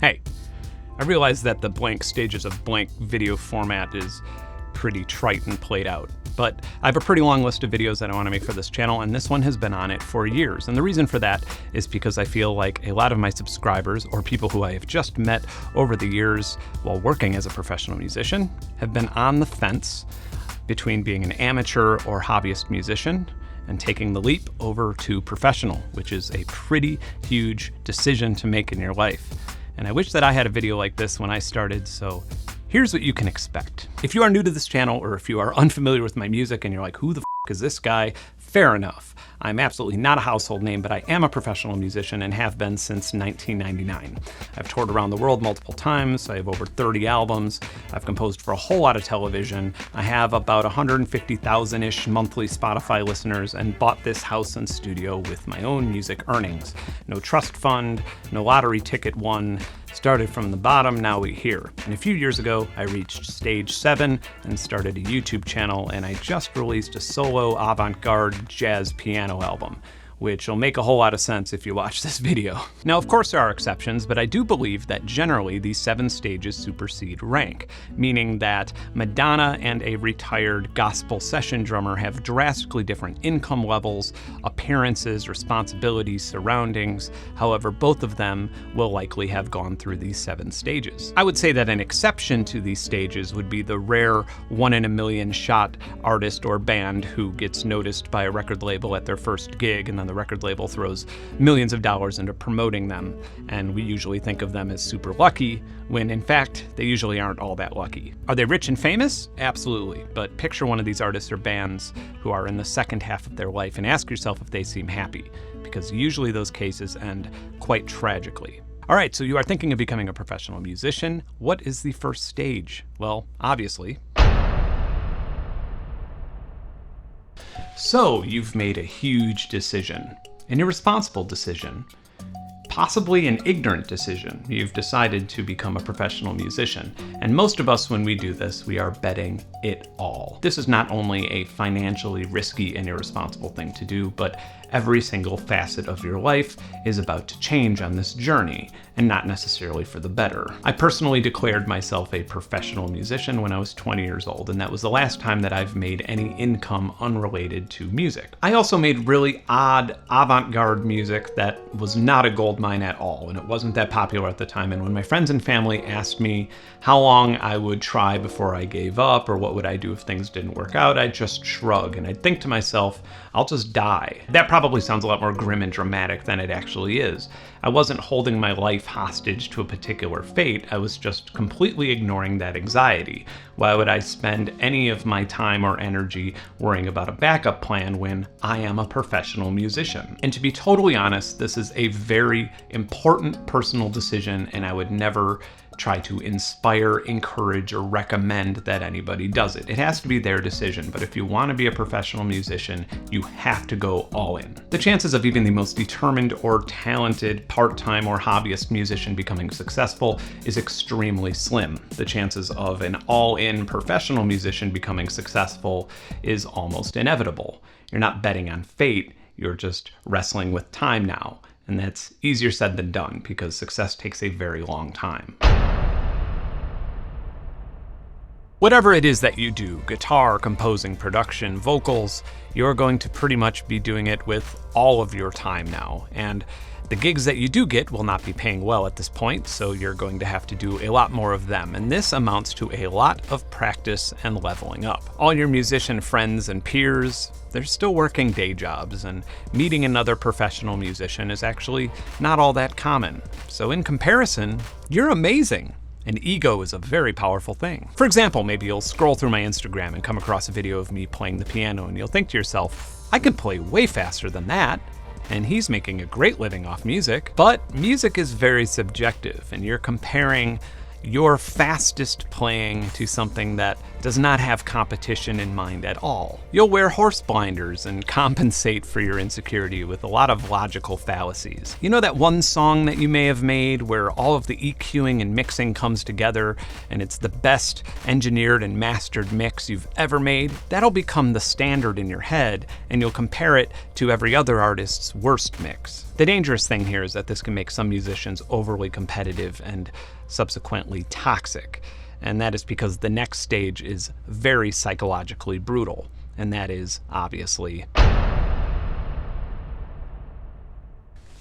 Hey, I realize that the blank stages of blank video format is pretty trite and played out, but I have a pretty long list of videos that I want to make for this channel, and this one has been on it for years. And the reason for that is because I feel like a lot of my subscribers, or people who I have just met over the years while working as a professional musician, have been on the fence between being an amateur or hobbyist musician and taking the leap over to professional, which is a pretty huge decision to make in your life. And I wish that I had a video like this when I started, so here's what you can expect. If you are new to this channel, or if you are unfamiliar with my music and you're like, who the f is this guy? Fair enough. I'm absolutely not a household name, but I am a professional musician and have been since 1999. I've toured around the world multiple times. I have over 30 albums. I've composed for a whole lot of television. I have about 150,000-ish monthly Spotify listeners and bought this house and studio with my own music earnings. No trust fund, no lottery ticket won. Started from the bottom, now we're here. And a few years ago, I reached stage 7 and started a YouTube channel, and I just released a solo avant-garde jazz piano album, which will make a whole lot of sense if you watch this video. Now, of course there are exceptions, but I do believe that generally these 7 stages supersede rank, meaning that Madonna and a retired gospel session drummer have drastically different income levels, appearances, responsibilities, surroundings. However, both of them will likely have gone through these 7 stages. I would say that an exception to these stages would be the rare 1 in a million shot artist or band who gets noticed by a record label at their first gig, and then the record label throws millions of dollars into promoting them, and we usually think of them as super lucky, when in fact they usually aren't all that lucky. Are they rich and famous? Absolutely, but picture one of these artists or bands who are in the second half of their life and ask yourself if they seem happy, because usually those cases end quite tragically. All right, so you are thinking of becoming a professional musician. What is the first stage? Well, obviously, so you've made a huge decision, an irresponsible decision, possibly an ignorant decision. You've decided to become a professional musician. And most of us, when we do this, we are betting it all. This is not only a financially risky and irresponsible thing to do, but every single facet of your life is about to change on this journey, and not necessarily for the better. I personally declared myself a professional musician when I was 20 years old, and that was the last time that I've made any income unrelated to music. I also made really odd avant-garde music that was not a gold mine at all, and it wasn't that popular at the time. And when my friends and family asked me how long I would try before I gave up, or what would I do if things didn't work out, I'd just shrug, and I'd think to myself, I'll just die. That probably sounds a lot more grim and dramatic than it actually is. I wasn't holding my life hostage to a particular fate. I was just completely ignoring that anxiety. Why would I spend any of my time or energy worrying about a backup plan when I am a professional musician? And to be totally honest, this is a very important personal decision, and I would never try to inspire, encourage, or recommend that anybody does it. It has to be their decision, but if you want to be a professional musician, you have to go all in. The chances of even the most determined or talented part-time or hobbyist musician becoming successful is extremely slim. The chances of an all-in professional musician becoming successful is almost inevitable. You're not betting on fate, you're just wrestling with time now. And that's easier said than done, because success takes a very long time. Whatever it is that you do, guitar, composing, production, vocals, you're going to pretty much be doing it with all of your time now. And the gigs that you do get will not be paying well at this point, so you're going to have to do a lot more of them. And this amounts to a lot of practice and leveling up. All your musician friends and peers, they're still working day jobs, and meeting another professional musician is actually not all that common. So in comparison, you're amazing. And ego is a very powerful thing. For example, maybe you'll scroll through my Instagram and come across a video of me playing the piano, and you'll think to yourself, I can play way faster than that. And he's making a great living off music. But music is very subjective, and you're comparing your fastest playing to something that does not have competition in mind at all. You'll wear horse blinders and compensate for your insecurity with a lot of logical fallacies. You know that one song that you may have made where all of the EQing and mixing comes together and it's the best engineered and mastered mix you've ever made? That'll become the standard in your head, and you'll compare it to every other artist's worst mix. The dangerous thing here is that this can make some musicians overly competitive and subsequently toxic. And that is because the next stage is very psychologically brutal. And that is, obviously...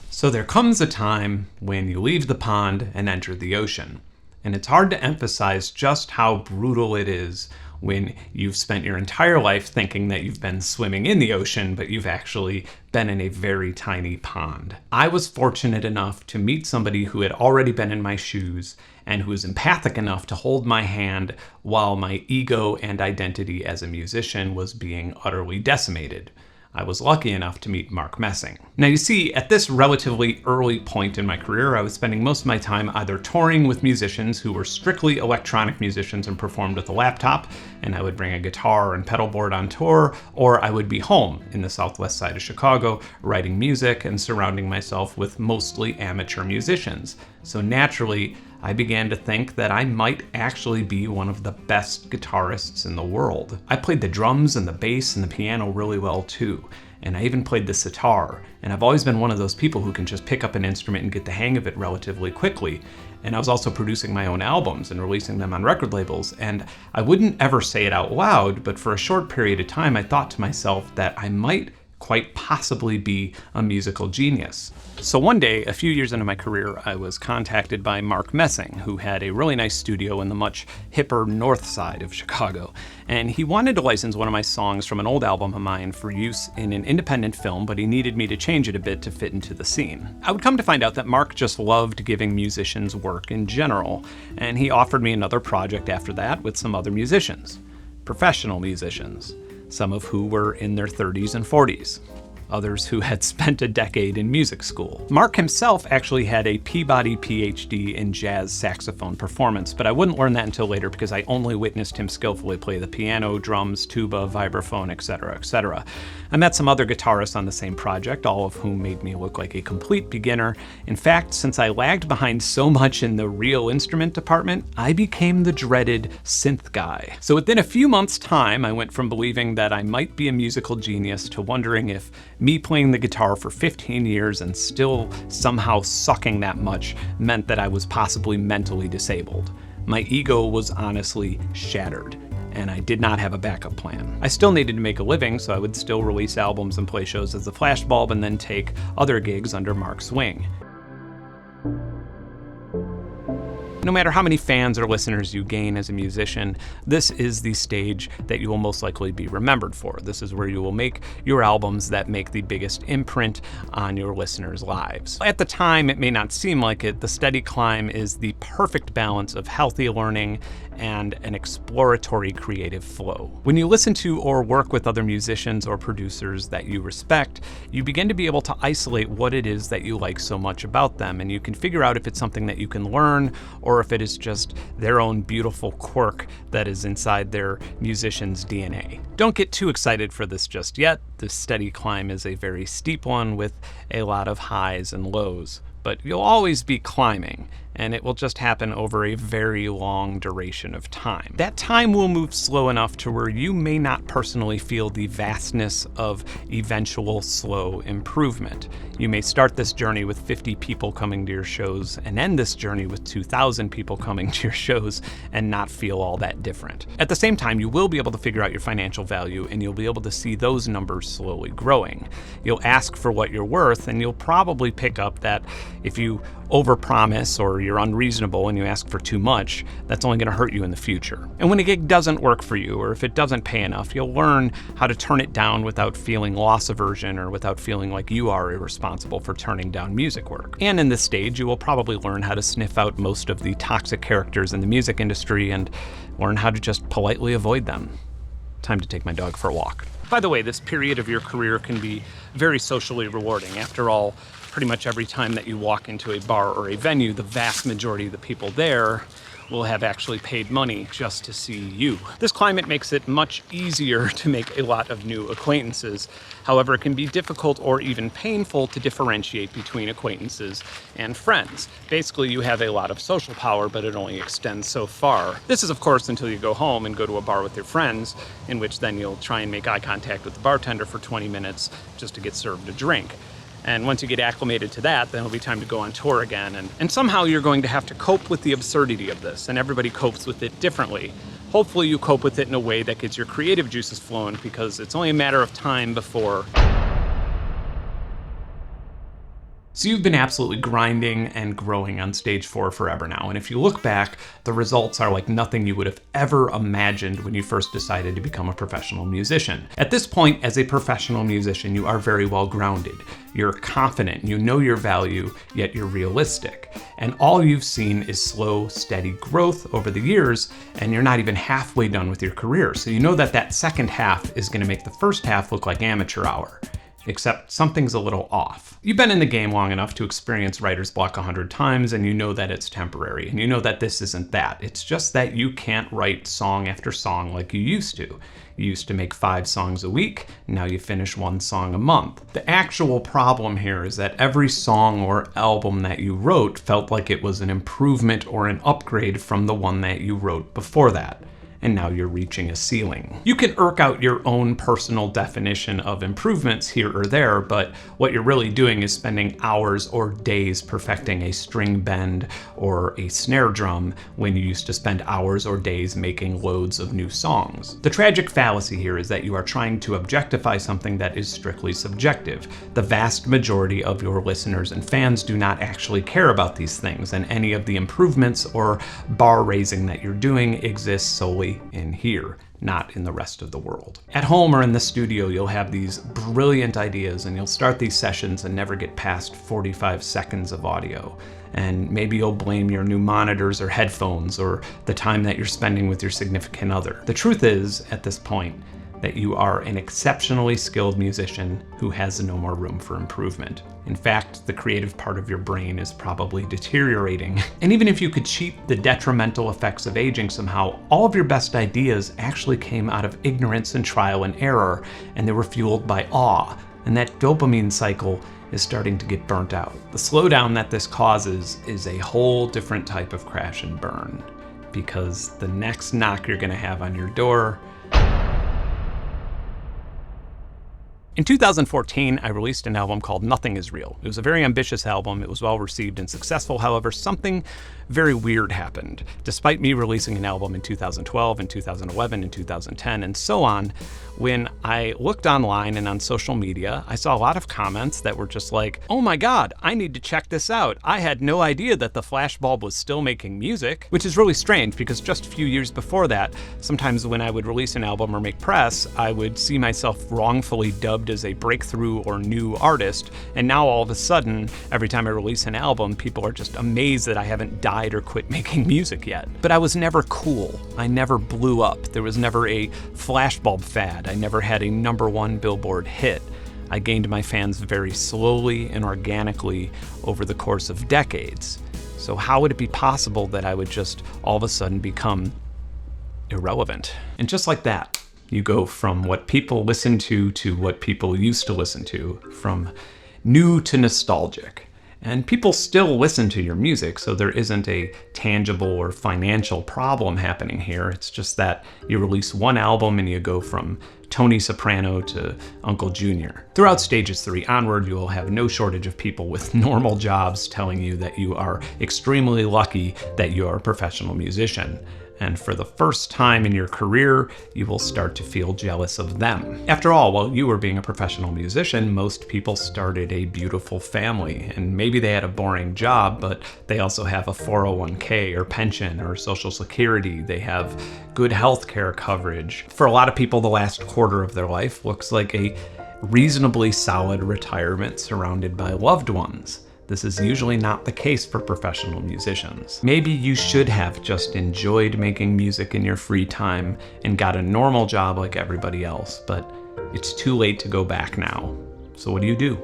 So there comes a time when you leave the pond and enter the ocean. And it's hard to emphasize just how brutal it is when you've spent your entire life thinking that you've been swimming in the ocean, but you've actually been in a very tiny pond. I was fortunate enough to meet somebody who had already been in my shoes and who was empathic enough to hold my hand while my ego and identity as a musician was being utterly decimated. I was lucky enough to meet Mark Messing. Now you see, at this relatively early point in my career, I was spending most of my time either touring with musicians who were strictly electronic musicians and performed with a laptop, and I would bring a guitar and pedal board on tour, or I would be home in the southwest side of Chicago, writing music and surrounding myself with mostly amateur musicians. So naturally, I began to think that I might actually be one of the best guitarists in the world. I played the drums and the bass and the piano really well too, and I even played the sitar, and I've always been one of those people who can just pick up an instrument and get the hang of it relatively quickly. And I was also producing my own albums and releasing them on record labels, and I wouldn't ever say it out loud, but for a short period of time I thought to myself that I might quite possibly be a musical genius. So one day, a few years into my career, I was contacted by Mark Messing, who had a really nice studio in the much hipper north side of Chicago. And he wanted to license one of my songs from an old album of mine for use in an independent film, but he needed me to change it a bit to fit into the scene. I would come to find out that Mark just loved giving musicians work in general, and he offered me another project after that with some other musicians, professional musicians, some of who were in their 30s and 40s, others who had spent a decade in music school. Mark himself actually had a Peabody PhD in jazz saxophone performance, but I wouldn't learn that until later because I only witnessed him skillfully play the piano, drums, tuba, vibraphone, etc., etc. I met some other guitarists on the same project, all of whom made me look like a complete beginner. In fact, since I lagged behind so much in the real instrument department, I became the dreaded synth guy. So within a few months' time, I went from believing that I might be a musical genius to wondering if me playing the guitar for 15 years and still somehow sucking that much meant that I was possibly mentally disabled. My ego was honestly shattered, and I did not have a backup plan. I still needed to make a living, so I would still release albums and play shows as the Flashbulb and then take other gigs under Mark's wing. No matter how many fans or listeners you gain as a musician, this is the stage that you will most likely be remembered for. This is where you will make your albums that make the biggest imprint on your listeners' lives. At the time, it may not seem like it, the steady climb is the perfect balance of healthy learning and an exploratory creative flow. When you listen to or work with other musicians or producers that you respect, you begin to be able to isolate what it is that you like so much about them, and you can figure out if it's something that you can learn or if it is just their own beautiful quirk that is inside their musician's DNA. Don't get too excited for this just yet. The steady climb is a very steep one with a lot of highs and lows, but you'll always be climbing, and it will just happen over a very long duration of time. That time will move slow enough to where you may not personally feel the vastness of eventual slow improvement. You may start this journey with 50 people coming to your shows and end this journey with 2,000 people coming to your shows and not feel all that different. At the same time, you will be able to figure out your financial value, and you'll be able to see those numbers slowly growing. You'll ask for what you're worth, and you'll probably pick up that if you overpromise or you're unreasonable and you ask for too much, that's only going to hurt you in the future. And when a gig doesn't work for you, or if it doesn't pay enough, you'll learn how to turn it down without feeling loss aversion or without feeling like you are irresponsible for turning down music work. And in this stage, you will probably learn how to sniff out most of the toxic characters in the music industry and learn how to just politely avoid them. Time to take my dog for a walk. By the way, this period of your career can be very socially rewarding. After all, pretty much every time that you walk into a bar or a venue, the vast majority of the people there will have actually paid money just to see you. This climate makes it much easier to make a lot of new acquaintances. However, it can be difficult or even painful to differentiate between acquaintances and friends. Basically, you have a lot of social power, but it only extends so far. This is, of course, until you go home and go to a bar with your friends, in which then you'll try and make eye contact with the bartender for 20 minutes just to get served a drink. And once you get acclimated to that, then it'll be time to go on tour again. And somehow you're going to have to cope with the absurdity of this, and everybody copes with it differently. Hopefully you cope with it in a way that gets your creative juices flowing, because it's only a matter of time before. So you've been absolutely grinding and growing on stage 4 forever now, and if you look back, the results are like nothing you would have ever imagined when you first decided to become a professional musician. At this point, as a professional musician, you are very well grounded. You're confident, you know your value, yet you're realistic. And all you've seen is slow, steady growth over the years, and you're not even halfway done with your career. So you know that that second half is gonna make the first half look like amateur hour. Except something's a little off. You've been in the game long enough to experience writer's block 100 times, and you know that it's temporary, and you know that this isn't that. It's just that you can't write song after song like you used to. You used to make 5 songs a week, now you finish 1 song a month. The actual problem here is that every song or album that you wrote felt like it was an improvement or an upgrade from the one that you wrote before that. And now you're reaching a ceiling. You can irk out your own personal definition of improvements here or there, but what you're really doing is spending hours or days perfecting a string bend or a snare drum when you used to spend hours or days making loads of new songs. The tragic fallacy here is that you are trying to objectify something that is strictly subjective. The vast majority of your listeners and fans do not actually care about these things, and any of the improvements or bar raising that you're doing exists solely in here, not in the rest of the world. At home or in the studio, you'll have these brilliant ideas, and you'll start these sessions and never get past 45 seconds of audio. And maybe you'll blame your new monitors or headphones or the time that you're spending with your significant other. The truth is, at this point, that you are an exceptionally skilled musician who has no more room for improvement. In fact, the creative part of your brain is probably deteriorating. And even if you could cheat the detrimental effects of aging somehow, all of your best ideas actually came out of ignorance and trial and error, and they were fueled by awe. And that dopamine cycle is starting to get burnt out. The slowdown that this causes is a whole different type of crash and burn, because the next knock you're gonna have on your door. In 2014, I released an album called Nothing Is Real. It was a very ambitious album. It was well received and successful. However, something very weird happened. Despite me releasing an album in 2012 and 2011 and 2010 and so on, when I looked online and on social media, I saw a lot of comments that were just like, oh my God, I need to check this out. I had no idea that the flashbulb was still making music, which is really strange because just a few years before that, sometimes when I would release an album or make press, I would see myself wrongfully dubbed as a breakthrough or new artist. And now all of a sudden, every time I release an album, people are just amazed that I haven't died or quit making music yet. But I was never cool. I never blew up. There was never a flashbulb fad. I never had a #1 Billboard hit. I gained my fans very slowly and organically over the course of decades. So how would it be possible that I would just all of a sudden become irrelevant? And just like that, you go from what people listen to what people used to listen to, from new to nostalgic. And people still listen to your music, so there isn't a tangible or financial problem happening here. It's just that you release one album and you go from Tony Soprano to Uncle Junior. Throughout stages 3 onward, you will have no shortage of people with normal jobs telling you that you are extremely lucky that you are a professional musician. And for the first time in your career, you will start to feel jealous of them. After all, while you were being a professional musician, most people started a beautiful family, and maybe they had a boring job, but they also have a 401k or pension or Social Security. They have good healthcare coverage. For a lot of people, the last quarter of their life looks like a reasonably solid retirement surrounded by loved ones. This is usually not the case for professional musicians. Maybe you should have just enjoyed making music in your free time and got a normal job like everybody else, but it's too late to go back now. So what do you do?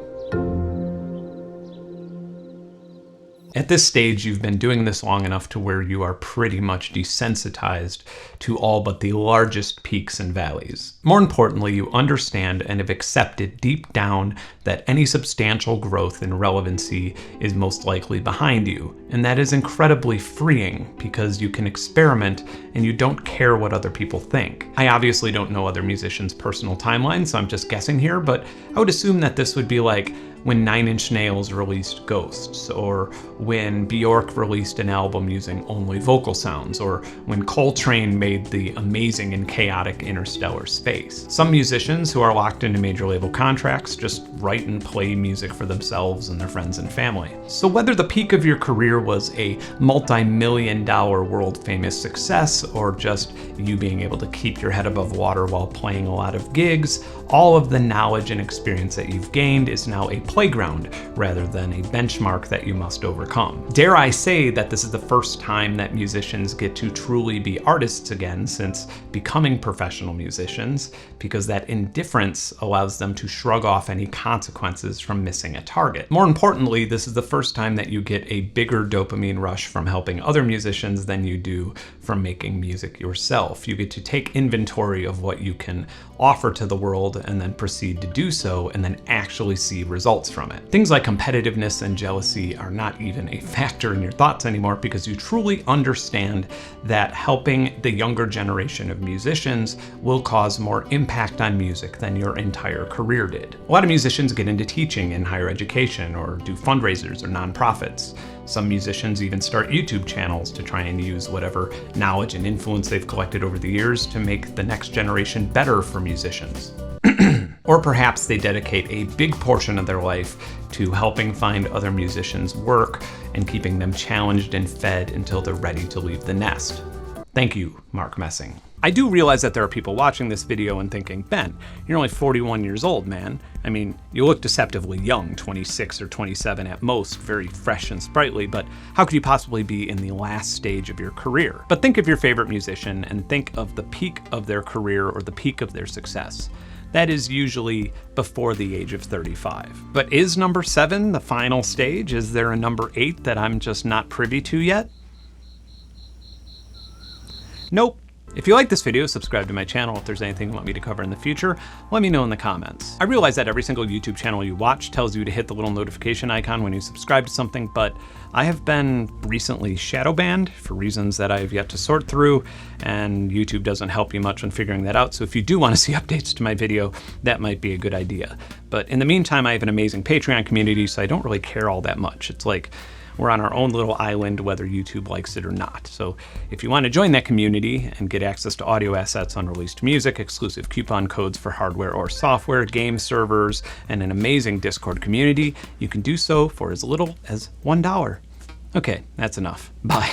At this stage, you've been doing this long enough to where you are pretty much desensitized to all but the largest peaks and valleys. More importantly, you understand and have accepted deep down that any substantial growth in relevancy is most likely behind you, and that is incredibly freeing because you can experiment and you don't care what other people think. I obviously don't know other musicians' personal timelines, so I'm just guessing here, but I would assume that this would be like when 9 Inch Nails released Ghosts, or when Bjork released an album using only vocal sounds, or when Coltrane made the amazing and chaotic Interstellar Space. Some musicians who are locked into major label contracts just write and play music for themselves and their friends and family. So whether the peak of your career was a multi-million-dollar world-famous success, or just you being able to keep your head above water while playing a lot of gigs, all of the knowledge and experience that you've gained is now a playground rather than a benchmark that you must overcome. Dare I say that this is the first time that musicians get to truly be artists again since becoming professional musicians, because that indifference allows them to shrug off any consequences from missing a target. More importantly, this is the first time that you get a bigger dopamine rush from helping other musicians than you do from making music yourself. You get to take inventory of what you can offer to the world and then proceed to do so, and then actually see results from it. Things like competitiveness and jealousy are not even a factor in your thoughts anymore, because you truly understand that helping the younger generation of musicians will cause more impact on music than your entire career did. A lot of musicians get into teaching in higher education, or do fundraisers or nonprofits. Some musicians even start YouTube channels to try and use whatever knowledge and influence they've collected over the years to make the next generation better for musicians. Or perhaps they dedicate a big portion of their life to helping find other musicians work and keeping them challenged and fed until they're ready to leave the nest. Thank you, Mark Messing. I do realize that there are people watching this video and thinking, Ben, you're only 41 years old, man. I mean, you look deceptively young, 26 or 27 at most, very fresh and sprightly, but how could you possibly be in the last stage of your career? But think of your favorite musician and think of the peak of their career or the peak of their success. That is usually before the age of 35. But is number 7 the final stage? Is there a number 8 that I'm just not privy to yet? Nope. If you like this video, subscribe to my channel. If there's anything you want me to cover in the future, let me know in the comments. I realize that every single YouTube channel you watch tells you to hit the little notification icon when you subscribe to something, but I have been recently shadow banned for reasons that I have yet to sort through, and YouTube doesn't help you much when figuring that out. So if you do want to see updates to my video, that might be a good idea. But in the meantime, I have an amazing Patreon community, so I don't really care all that much. It's like we're on our own little island, whether YouTube likes it or not. So if you want to join that community and get access to audio assets, unreleased music, exclusive coupon codes for hardware or software, game servers, and an amazing Discord community, you can do so for as little as $1. Okay, that's enough. Bye.